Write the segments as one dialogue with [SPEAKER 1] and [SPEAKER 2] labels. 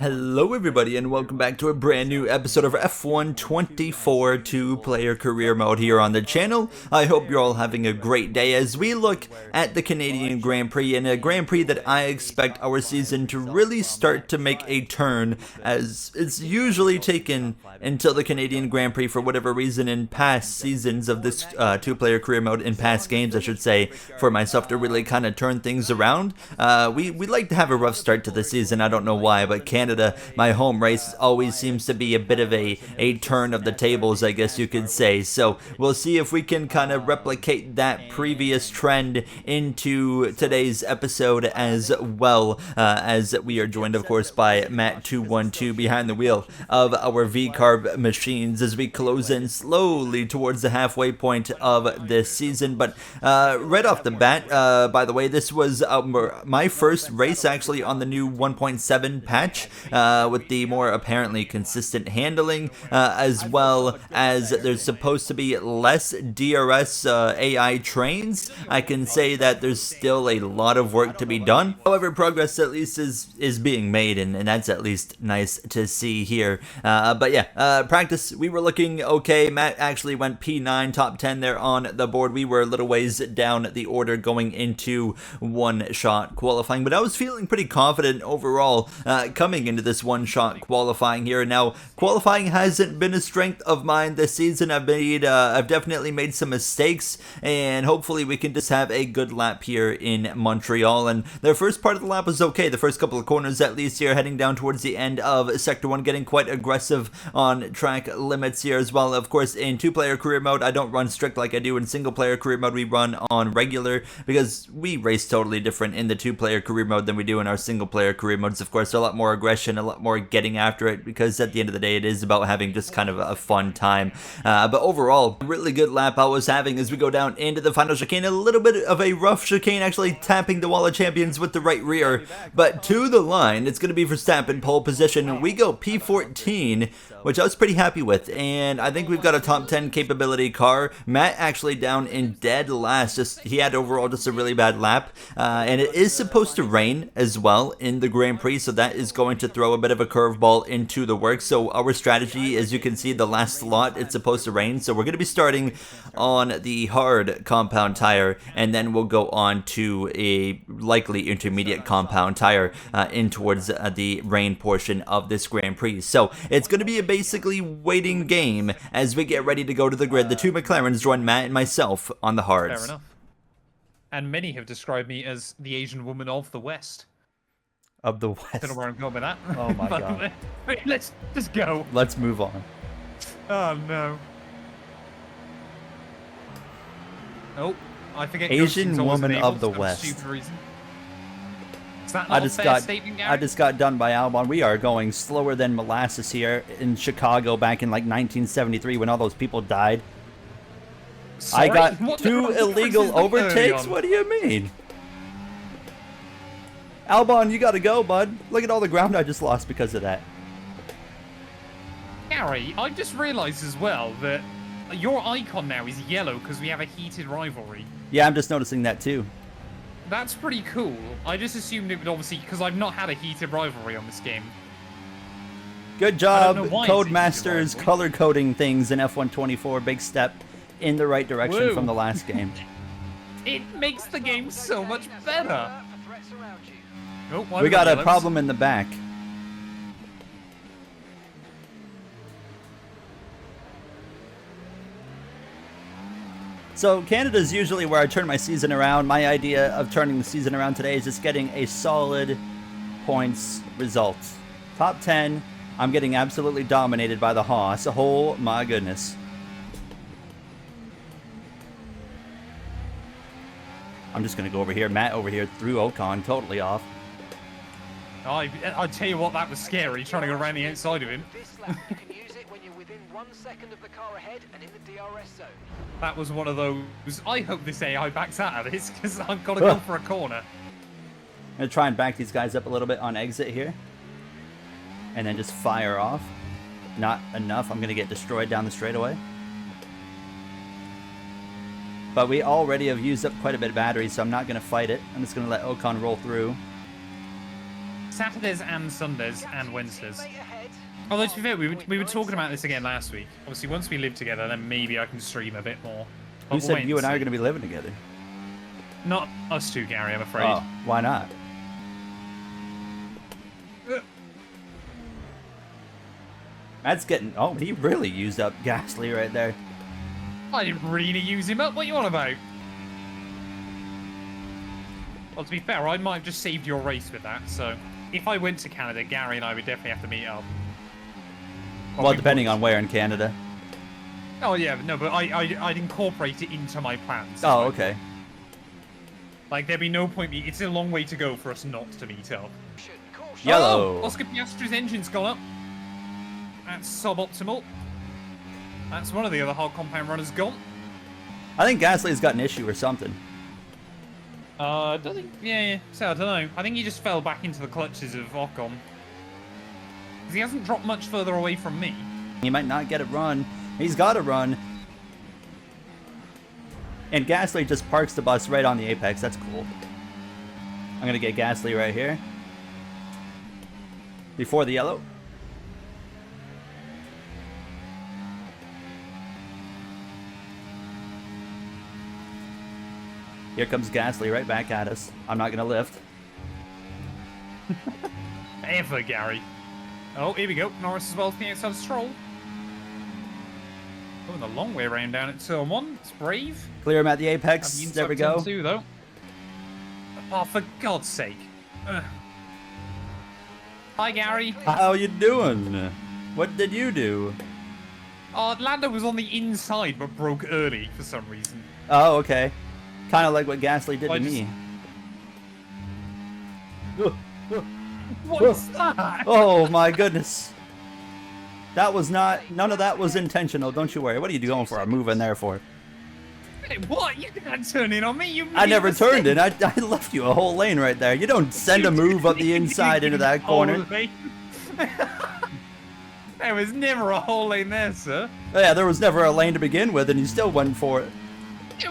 [SPEAKER 1] Hello everybody and welcome back to a brand new episode of F1 24 two-player career mode here on the channel. I hope you're all having a great day as we look at the Canadian Grand Prix, and a Grand Prix that I expect our season to really start to make a turn, as it's usually taken until the Canadian Grand Prix for whatever reason in past seasons of this two-player career mode, in past games I should say, for myself to really kind of turn things around. We like to have a rough start to the season, I don't know why, but Canada, my home race, always seems to be a bit of a turn of the tables, I guess you could say. So we'll see if we can kind of replicate that previous trend into today's episode as well, as we are joined, of course, by Matt212 behind the wheel of our V-Carb machines as we close in slowly towards the halfway point of this season. But right off the bat, by the way, this was my first race actually on the new 1.7 patch, with the more apparently consistent handling, as well as there's supposed to be less DRS AI trains. I can say that there's still a lot of work to be done. However, progress at least is being made, and that's at least nice to see here. But yeah, practice, we were looking okay. Matt actually went P9, top 10 there on the board. We were a little ways down the order going into one-shot qualifying, but I was feeling pretty confident overall coming into this one-shot qualifying here. Now, qualifying hasn't been a strength of mine this season. I've definitely made some mistakes, and hopefully we can just have a good lap here in Montreal. And the first part of the lap was okay. The first couple of corners, at least here, heading down towards the end of Sector 1, getting quite aggressive on track limits here as well. Of course, in two-player career mode, I don't run strict like I do in single-player career mode. We run on regular because we race totally different in the two-player career mode than we do in our single-player career modes. Of course, a lot more aggression, a lot more getting after it, because at the end of the day it is about having just kind of a fun time. But overall, really good lap I was having as we go down into the final chicane. A little bit of a rough chicane, actually tapping the wall of champions with the right rear, but to the line it's going to be Verstappen pole position. We go P14, which I was pretty happy with, and I think we've got a top 10 capability car. Matt actually down in dead last, he had overall just a really bad lap, and it is supposed to rain as well in the Grand Prix, so that is going to throw a bit of a curveball into the works. So our strategy, as you can see, the last slot, it's supposed to rain, so we're going to be starting on the hard compound tire, and then we'll go on to a likely intermediate compound tire in towards the rain portion of this Grand Prix. So it's going to be a basically waiting game as we get ready to go to the grid. The two McLarens join Matt and myself on the hards.
[SPEAKER 2] Fair enough. And many have described me as the Asian woman of the West.
[SPEAKER 1] Of the West.
[SPEAKER 2] I don't know where I'm going with that.
[SPEAKER 1] Oh my god.
[SPEAKER 2] Let's just go.
[SPEAKER 1] Let's move on.
[SPEAKER 2] Oh no. Oh, I forget.
[SPEAKER 1] Asian woman of the West.
[SPEAKER 2] Stupid reason. Is that not a fair statement, Gary?
[SPEAKER 1] I just got done by Albon. We are going slower than molasses here in Chicago back in like 1973 when all those people died.
[SPEAKER 2] Sorry?
[SPEAKER 1] I got
[SPEAKER 2] What
[SPEAKER 1] two
[SPEAKER 2] the
[SPEAKER 1] illegal overtakes? What do you mean? Albon, you gotta go, bud. Look at all the ground I just lost because of that.
[SPEAKER 2] Gary, I just realised as well that your icon now is yellow because we have a heated rivalry.
[SPEAKER 1] Yeah, I'm just noticing that too.
[SPEAKER 2] That's pretty cool. I just assumed it would obviously, because I've not had a heated rivalry on this game.
[SPEAKER 1] Good job, Codemasters, color coding things in F1 24. Big step in the right direction from the last game.
[SPEAKER 2] It makes the game so much better. Oh,
[SPEAKER 1] we got a problem in the back. So Canada's usually where I turn my season around. My idea of turning the season around today is just getting a solid points result. Top 10, I'm getting absolutely dominated by the Haas. Oh my goodness. I'm just going to go over here. Matt over here threw Ocon totally off.
[SPEAKER 2] I tell you what, that was scary, trying to go around the outside of him. That was one of those. I hope this AI backs out of this, because I've got to go for a corner.
[SPEAKER 1] I'm going to try and back these guys up a little bit on exit here. And then just fire off. Not enough. I'm going to get destroyed down the straightaway. But we already have used up quite a bit of battery, so I'm not going to fight it. I'm just going to let Ocon roll through.
[SPEAKER 2] Saturdays and Sundays and Wednesdays. Although to be fair, we were talking about this again last week. Obviously, once we live together, then maybe I can stream a bit more. But
[SPEAKER 1] You
[SPEAKER 2] we'll
[SPEAKER 1] said
[SPEAKER 2] wait
[SPEAKER 1] you and I
[SPEAKER 2] see.
[SPEAKER 1] are going to be living together.
[SPEAKER 2] Not us two, Gary. I'm afraid.
[SPEAKER 1] Oh, why not? Matt's getting... Oh, he really used up Gasly right there.
[SPEAKER 2] I didn't really use him up. What are you on about? Well, to be fair, I might have just saved your race with that. So, if I went to Canada, Gary and I would definitely have to meet up.
[SPEAKER 1] Well, depending on where in Canada.
[SPEAKER 2] Oh yeah, no, but I'd incorporate it into my plans.
[SPEAKER 1] Oh, okay.
[SPEAKER 2] Like there'd be no point. It's a long way to go for us not to meet up.
[SPEAKER 1] Yellow.
[SPEAKER 2] Oh, Oscar Piastri's engine's gone up. That's suboptimal. That's one of the other hard compound runners gone.
[SPEAKER 1] I think Gasly's got an issue or something.
[SPEAKER 2] Does he? Yeah. So I don't know. I think he just fell back into the clutches of Ocon. Because he hasn't dropped much further away from me.
[SPEAKER 1] He might not get a run. He's got a run. And Gasly just parks the bus right on the apex. That's cool. I'm going to get Gasly right here. Before the yellow. Here comes Gasly right back at us. I'm not going to lift.
[SPEAKER 2] Ever, Gary. Oh, here we go. Norris as well to the outside of Stroll. Going the long way around down at turn 1. It's brave.
[SPEAKER 1] Clear him at the apex.
[SPEAKER 2] The
[SPEAKER 1] There we
[SPEAKER 2] inside
[SPEAKER 1] go.
[SPEAKER 2] turn 2, though. Oh, for God's sake. Hi, Gary.
[SPEAKER 1] How you doing? What did you do?
[SPEAKER 2] Oh, Lando was on the inside but broke early for some reason.
[SPEAKER 1] Oh, okay. Kind of like what Gasly did
[SPEAKER 2] I
[SPEAKER 1] to
[SPEAKER 2] just-
[SPEAKER 1] me.
[SPEAKER 2] What's that?
[SPEAKER 1] Oh my goodness. That was not, none of that was intentional, don't you worry. What are you going for a move in there for?
[SPEAKER 2] Hey, what? You can't turn in on me. You
[SPEAKER 1] I
[SPEAKER 2] made a
[SPEAKER 1] never turned in.
[SPEAKER 2] mistake.
[SPEAKER 1] I left you a whole lane right there. You don't send a move up the inside into that corner.
[SPEAKER 2] There was never a whole lane there, sir.
[SPEAKER 1] Yeah, there was never a lane to begin with and you still went for it.
[SPEAKER 2] There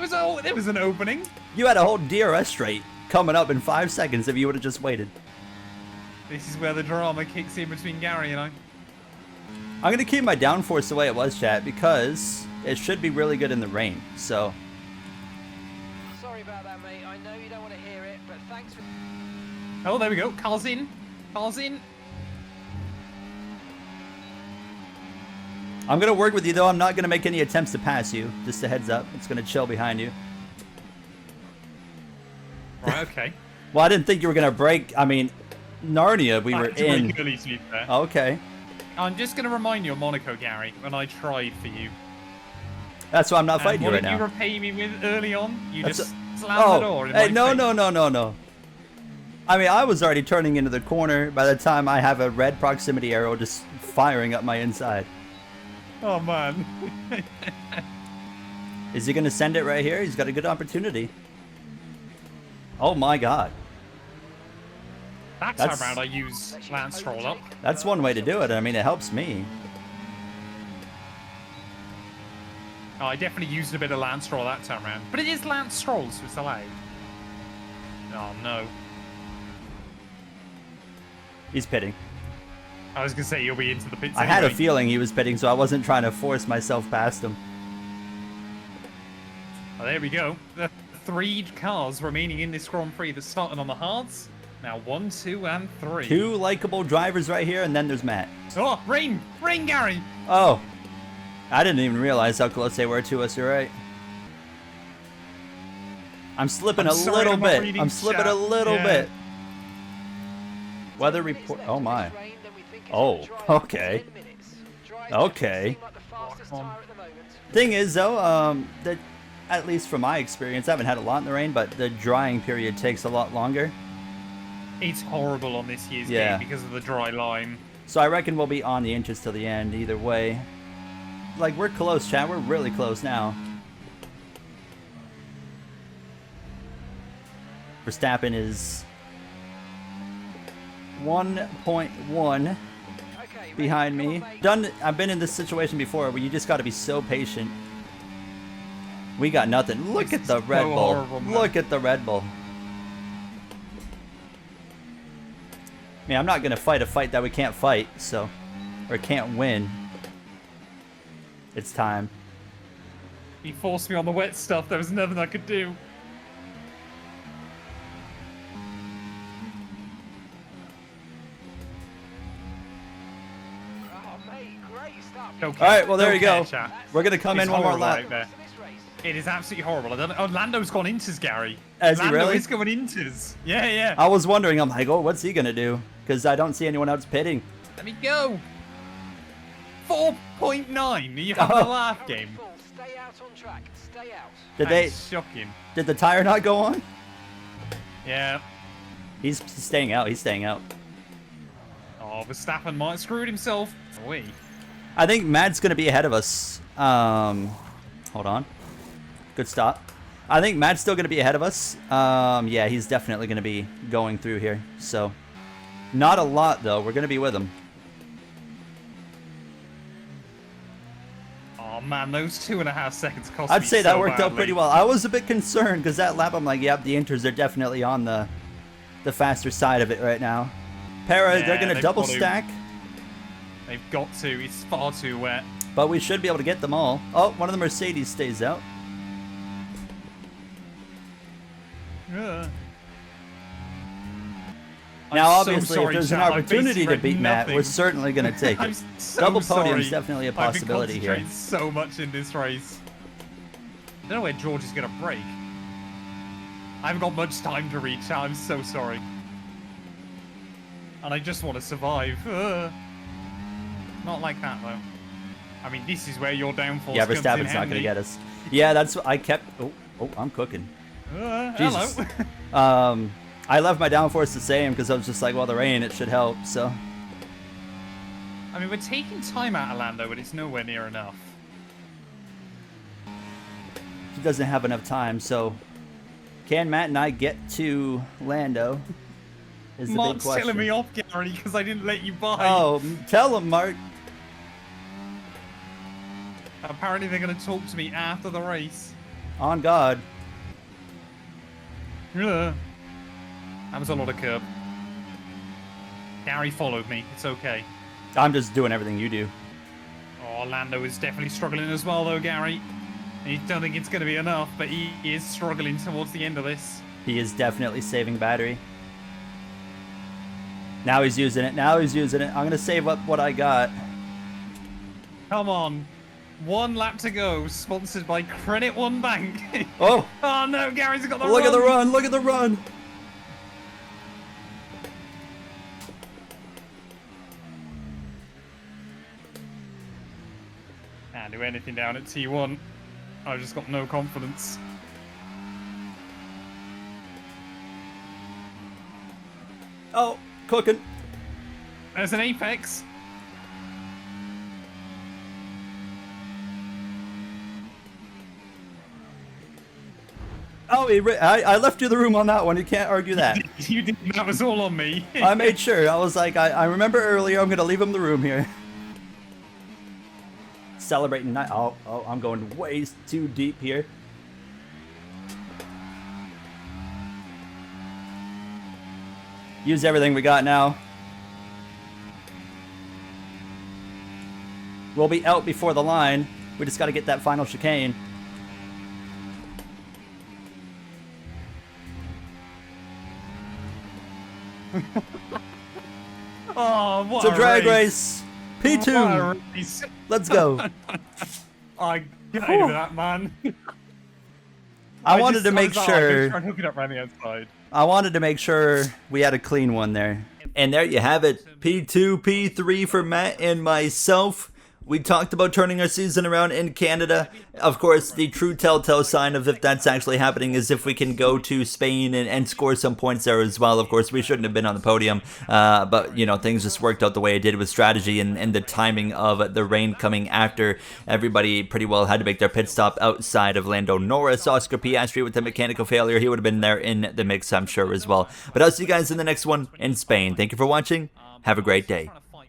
[SPEAKER 2] was an opening.
[SPEAKER 1] You had a whole DRS straight coming up in 5 seconds if you would have just waited.
[SPEAKER 2] This is where the drama kicks in between Gary and I.
[SPEAKER 1] I'm going to keep my downforce the way it was, chat, because it should be really good in the rain, so...
[SPEAKER 3] Sorry about that, mate. I know you don't want to hear it, but thanks for...
[SPEAKER 2] Oh, there we go. Carl's in. Carl's in.
[SPEAKER 1] I'm going to work with you, though. I'm not going to make any attempts to pass you. Just a heads up. It's going to chill behind you.
[SPEAKER 2] Right, okay.
[SPEAKER 1] Well, I didn't think you were going to break. I mean, Narnia, we were
[SPEAKER 2] Back to break
[SPEAKER 1] in.
[SPEAKER 2] early, to be fair.
[SPEAKER 1] Okay.
[SPEAKER 2] I'm just going to remind you of Monaco, Gary, when I tried for you.
[SPEAKER 1] That's why I'm not
[SPEAKER 2] And
[SPEAKER 1] fighting you
[SPEAKER 2] what
[SPEAKER 1] right
[SPEAKER 2] did you
[SPEAKER 1] now.
[SPEAKER 2] repay me with early on? You
[SPEAKER 1] That's
[SPEAKER 2] just
[SPEAKER 1] a-
[SPEAKER 2] slammed the door in
[SPEAKER 1] hey,
[SPEAKER 2] my
[SPEAKER 1] no,
[SPEAKER 2] face.
[SPEAKER 1] no. I mean, I was already turning into the corner by the time I have a red proximity arrow just firing up my inside.
[SPEAKER 2] Oh, man.
[SPEAKER 1] Is he going to send it right here? He's got a good opportunity. Oh my god.
[SPEAKER 2] That's
[SPEAKER 1] That's-
[SPEAKER 2] how round I use Lance Stroll up.
[SPEAKER 1] That's one way to do it. I mean, it helps me.
[SPEAKER 2] Oh, I definitely used a bit of Lance Stroll that time round. But it is Lance Stroll, so it's allowed. Oh, no.
[SPEAKER 1] He's pitting.
[SPEAKER 2] I was going to say you'll be into the pits
[SPEAKER 1] I had a
[SPEAKER 2] anyway.
[SPEAKER 1] feeling he was pitting, so I wasn't trying to force myself past him.
[SPEAKER 2] Oh, there we go. The 3 cars remaining in this Grand Prix that started on the hards. Now 1, 2, and 3.
[SPEAKER 1] 2 likable drivers right here, and then there's Matt.
[SPEAKER 2] Oh, rain! Rain, Gary!
[SPEAKER 1] Oh. I didn't even realize how close they were to us, you're right. I'm slipping
[SPEAKER 2] I'm
[SPEAKER 1] a
[SPEAKER 2] sorry,
[SPEAKER 1] little
[SPEAKER 2] I'm not
[SPEAKER 1] bit.
[SPEAKER 2] reading
[SPEAKER 1] I'm slipping a
[SPEAKER 2] chat.
[SPEAKER 1] little
[SPEAKER 2] Yeah.
[SPEAKER 1] bit. Weather report. Oh my. Oh, okay. Okay. Thing is, though, that at least from my experience, I haven't had a lot in the rain, but the drying period takes a lot longer.
[SPEAKER 2] It's horrible on this year's
[SPEAKER 1] Yeah.
[SPEAKER 2] game because of the dry line.
[SPEAKER 1] So I reckon we'll be on the inches till the end either way. Like, we're close, chat. We're really close now. Verstappen is 1.1 behind me. I've been in this situation before where you just got to be so patient. We got nothing. Look
[SPEAKER 2] This
[SPEAKER 1] at the
[SPEAKER 2] is
[SPEAKER 1] Red
[SPEAKER 2] so
[SPEAKER 1] Bull.
[SPEAKER 2] horrible, man.
[SPEAKER 1] Look at the Red Bull. mean, I'm not gonna fight a fight that we can't fight, so, or can't win. It's time.
[SPEAKER 2] He forced me on the wet stuff. There was nothing I could do.
[SPEAKER 3] Oh, mate, great start.
[SPEAKER 2] Okay.
[SPEAKER 1] All right, well there you go.
[SPEAKER 2] Chat.
[SPEAKER 1] We're gonna come
[SPEAKER 2] It's
[SPEAKER 1] in one more
[SPEAKER 2] horrible
[SPEAKER 1] lap.
[SPEAKER 2] out there.
[SPEAKER 3] To this race.
[SPEAKER 2] It is absolutely horrible. I don't know. Oh, Lando's gone inters, Gary.
[SPEAKER 1] Has he
[SPEAKER 2] Lando
[SPEAKER 1] really?
[SPEAKER 2] is going inters. Yeah, yeah.
[SPEAKER 1] I was wondering. I'm like, oh, what's he gonna do? Because I don't see anyone else pitting.
[SPEAKER 2] Let me go. 4.9. You have
[SPEAKER 1] Oh.
[SPEAKER 2] the laugh game.
[SPEAKER 3] Full. Stay out on track. Stay out.
[SPEAKER 2] That's shocking.
[SPEAKER 1] Did the tire not go on?
[SPEAKER 2] Yeah.
[SPEAKER 1] He's staying out. He's staying out.
[SPEAKER 2] Oh, Verstappen might have screwed himself. We.
[SPEAKER 1] I think Matt's gonna be ahead of us. Hold on. Good stop. I think Matt's still gonna be ahead of us. Yeah, he's definitely gonna be going through here. So, not a lot though. We're gonna be with him.
[SPEAKER 2] Oh man, those 2.5 seconds cost
[SPEAKER 1] I'd
[SPEAKER 2] me
[SPEAKER 1] say that
[SPEAKER 2] so
[SPEAKER 1] worked out
[SPEAKER 2] badly.
[SPEAKER 1] pretty well. I was a bit concerned because that lap, I'm like, yep, the Inters are definitely on the faster side of it right now. Para,
[SPEAKER 2] Yeah,
[SPEAKER 1] they're gonna
[SPEAKER 2] they've
[SPEAKER 1] double
[SPEAKER 2] got to.
[SPEAKER 1] stack,
[SPEAKER 2] They've got to. It's far too wet.
[SPEAKER 1] but we should be able to get them all. Oh, one of the Mercedes stays out.
[SPEAKER 2] Ugh.
[SPEAKER 1] Now,
[SPEAKER 2] I'm so
[SPEAKER 1] obviously,
[SPEAKER 2] sorry,
[SPEAKER 1] if there's an
[SPEAKER 2] chat. I
[SPEAKER 1] opportunity
[SPEAKER 2] basically
[SPEAKER 1] to
[SPEAKER 2] read
[SPEAKER 1] beat Matt, we're
[SPEAKER 2] nothing.
[SPEAKER 1] certainly gonna take
[SPEAKER 2] I'm
[SPEAKER 1] it.
[SPEAKER 2] so
[SPEAKER 1] Double
[SPEAKER 2] sorry.
[SPEAKER 1] podium's definitely a possibility
[SPEAKER 2] I've
[SPEAKER 1] here.
[SPEAKER 2] been concentrating so much in this race. I don't know where George is going to break. I haven't got much time to reach out. I'm so sorry. And I just want to survive. Not like that, though. I mean, this is where your downfall
[SPEAKER 1] Yeah,
[SPEAKER 2] comes in
[SPEAKER 1] Verstappen's not
[SPEAKER 2] handy.
[SPEAKER 1] gonna get us. Yeah, that's what I kept. Oh, I'm cooking. Jesus.
[SPEAKER 2] Hello.
[SPEAKER 1] I left my downforce the same because I was just like, well, the rain, it should help. So
[SPEAKER 2] I mean, we're taking time out of Lando, but it's nowhere near enough.
[SPEAKER 1] he doesn't have enough time. So can Matt and I get to Lando? Is the big
[SPEAKER 2] Mark's
[SPEAKER 1] question.
[SPEAKER 2] telling me off, Gary, because I didn't let you buy.
[SPEAKER 1] Oh, tell him, Mark.
[SPEAKER 2] Apparently they're going to talk to me after the race.
[SPEAKER 1] On God.
[SPEAKER 2] Ugh. That was a lot of curb. Gary followed me. It's okay.
[SPEAKER 1] I'm just doing everything you do.
[SPEAKER 2] Oh, Lando is definitely struggling as well, though, Gary. I don't think it's going to be enough, but he is struggling towards the end of this.
[SPEAKER 1] He is definitely saving battery. Now he's using it. Now he's using it. I'm going to save up what I got.
[SPEAKER 2] Come on. 1 lap to go, sponsored by Credit One Bank.
[SPEAKER 1] Oh,
[SPEAKER 2] Oh, no, Gary's got the
[SPEAKER 1] look
[SPEAKER 2] run.
[SPEAKER 1] at the run. Look at the run.
[SPEAKER 2] Can't do anything down at T1. I've just got no confidence.
[SPEAKER 1] Oh, cooking.
[SPEAKER 2] There's an apex.
[SPEAKER 1] Oh, I left you the room on that one. You can't argue that.
[SPEAKER 2] You did. That was all on me.
[SPEAKER 1] I made sure. I was like, I remember earlier. I'm going to leave him the room here. Celebrating night. Oh, I'm going way too deep here. Use everything we got now. We'll be out before the line. We just got to get that final chicane.
[SPEAKER 2] Oh, what
[SPEAKER 1] It's a drag
[SPEAKER 2] race.
[SPEAKER 1] race.
[SPEAKER 2] What a
[SPEAKER 1] P2.
[SPEAKER 2] race.
[SPEAKER 1] Let's go.
[SPEAKER 2] I got over that, man.
[SPEAKER 1] I wanted to
[SPEAKER 2] I
[SPEAKER 1] make
[SPEAKER 2] was like, I'm gonna
[SPEAKER 1] sure.
[SPEAKER 2] try and hook it up around the outside.
[SPEAKER 1] I wanted to make sure we had a clean one there. And there you have it. P2, P3 for Matt and myself. We talked about turning our season around in Canada. Of course, the true telltale sign of if that's actually happening is if we can go to Spain and score some points there as well. Of course, we shouldn't have been on the podium, but, you know, things just worked out the way it did with strategy and the timing of the rain coming after. Everybody pretty well had to make their pit stop outside of Lando Norris. Oscar Piastri with the mechanical failure. He would have been there in the mix, I'm sure, as well. But I'll see you guys in the next one in Spain. Thank you for watching. Have a great day.